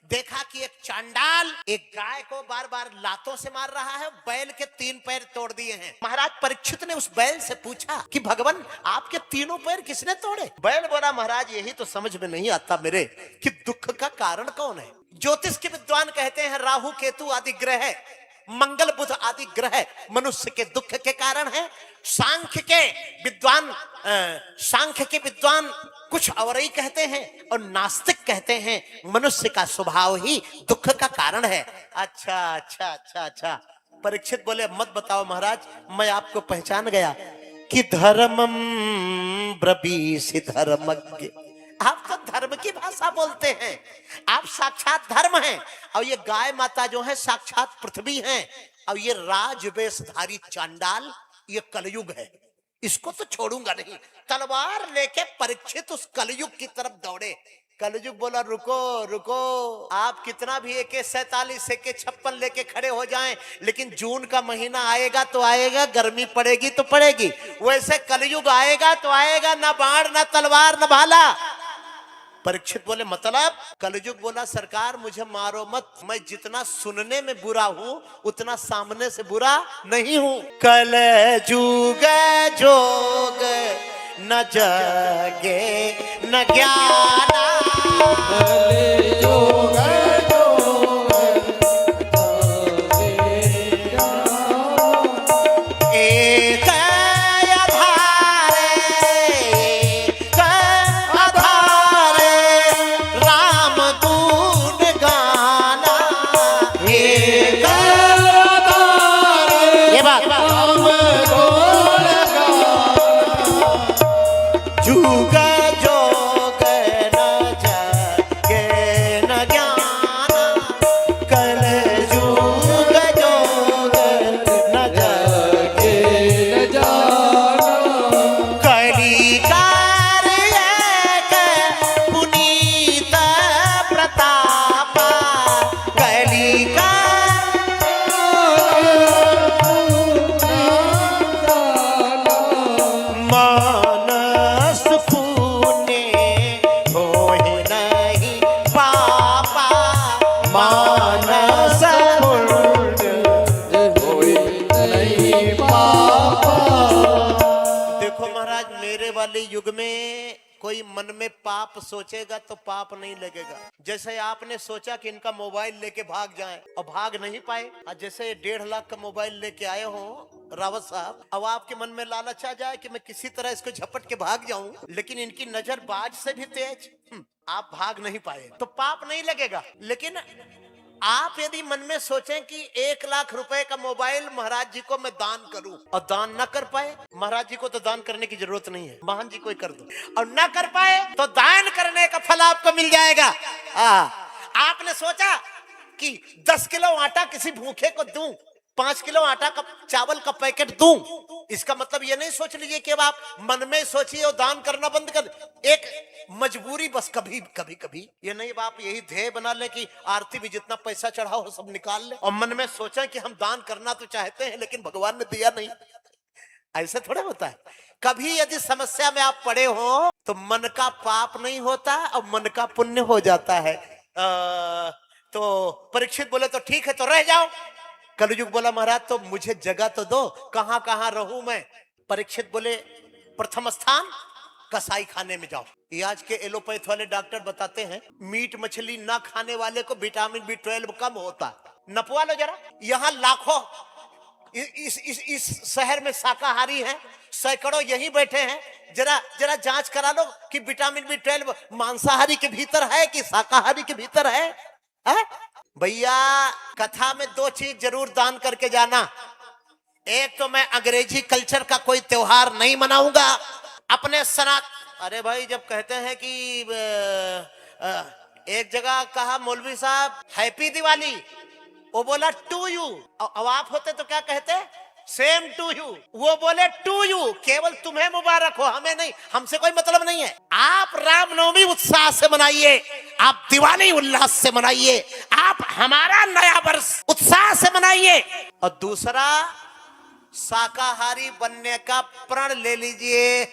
देखा कि एक चांडाल एक गाय को बार बार लातों से मार रहा है, बैल के 3 पैर तोड़ दिए हैं। महाराज परीक्षित ने उस बैल से पूछा कि भगवान आपके तीनों पैर किसने तोड़े? बैल बोला महाराज यही तो समझ में नहीं आता मेरे कि दुख का कारण कौन है। ज्योतिष के विद्वान कहते हैं राहु केतु आदि ग्रह, मंगल बुध आदि ग्रह मनुष्य के दुख के कारण है। सांख्य के विद्वान कुछ और ही कहते हैं और नास्तिक कहते हैं मनुष्य का स्वभाव ही दुख का कारण है। अच्छा अच्छा अच्छा अच्छा। परीक्षित बोले मत बताओ महाराज, मैं आपको पहचान गया कि धर्मम ब्रवीसि धर्मज्ञ। आप तो धर्म की भाषा बोलते हैं, आप साक्षात धर्म हैं। और ये गाय माता जो है साक्षात पृथ्वी हैं। और ये राजवेशधारी चांडाल ये कलयुग है, इसको तो छोड़ूंगा नहीं। तलवार लेके परीक्षित उस कलयुग की तरफ दौड़े। कलयुग बोला रुको रुको, आप कितना भी AK-47 AK-56 लेके खड़े हो जाएं, लेकिन जून का महीना आएगा तो आएगा, गर्मी पड़ेगी तो पड़ेगी। वैसे कलयुग आएगा तो आएगा, ना बाण ना तलवार ना भाला। परीक्षित बोले मतलब? कलयुग बोला सरकार मुझे मारो मत, मैं जितना सुनने में बुरा हूं उतना सामने से बुरा नहीं हूं। कलयुग जोग न जगे न ज्ञाना, कलयुग युग में कोई मन में पाप सोचेगा तो पाप नहीं लगेगा। जैसे आपने सोचा कि इनका मोबाइल लेके भाग जाएं और भाग नहीं पाए, और जैसे 1.5 लाख का मोबाइल लेके आए हो रावत साहब, अब आपके मन में लालच आ जाए कि मैं किसी तरह इसको झपट के भाग जाऊं, लेकिन इनकी नजर बाज से भी तेज, आप भाग नहीं पाए तो पाप नहीं लगेगा। लेकिन आप यदि मन में सोचें कि 1 लाख रुपए का मोबाइल महाराज जी को मैं दान करूं और दान न कर पाए, महाराज जी को तो दान करने की जरूरत नहीं है, महान जी को ही कर दो, और न कर पाए तो दान करने का फल आपको मिल जाएगा। आपने सोचा कि 10 किलो आटा किसी भूखे को दूं, 5 किलो आटा का चावल का पैकेट दूं, इसका मतलब ये नहीं सोच लीजिए कि अब आप मन में सोचिए और दान करना बंद कर। एक मजबूरी बस कभी कभी कभी ये नहीं, आप यही ध्येय बना लें कि आरती भी जितना पैसा चढ़ा हो सब निकाल ले, और मन में सोचा कि हम दान करना तो चाहते हैं लेकिन भगवान ने दिया नहीं। ऐसे थोड़ा होता है। कभी यदि समस्या में आप पड़े हो तो मन का पाप नहीं होता और मन का पुण्य हो जाता है। तो परीक्षित बोले तो ठीक है तो रह जाओ। कलयुग बोला महाराज तो मुझे जगह तो दो, कहां कहां रहूं मैं? परीक्षित बोले प्रथम स्थान कसाई खाने में जाओ। ये आज के एलोपैथ वाले डॉक्टर बताते हैं मीट मछली ना खाने वाले को विटामिन B12 कम होता। नपवा लो जरा, यहाँ लाखों इस शहर में शाकाहारी हैं, सैकड़ों यही बैठे हैं, जरा जरा जांच करा लो कि विटामिन B12 मांसाहारी के भीतर है कि शाकाहारी के भीतर है? भैया कथा में 2 चीज जरूर दान करके जाना। एक तो मैं अंग्रेजी कल्चर का कोई त्योहार नहीं मनाऊंगा अपने अरे भाई जब कहते हैं कि एक जगह कहा मौलवी साहब हैप्पी दिवाली, वो बोला टू यू, अब आप होते तो क्या कहते? Same to you. वो बोले टू यू, केवल तुम्हें मुबारक हो, हमें नहीं, हमसे कोई मतलब नहीं है। आप रामनवमी उत्साह से मनाइए, आप दिवाली उल्लास से मनाइए, आप हमारा नया वर्ष उत्साह से मनाइए। और दूसरा शाकाहारी बनने का प्रण ले लीजिए।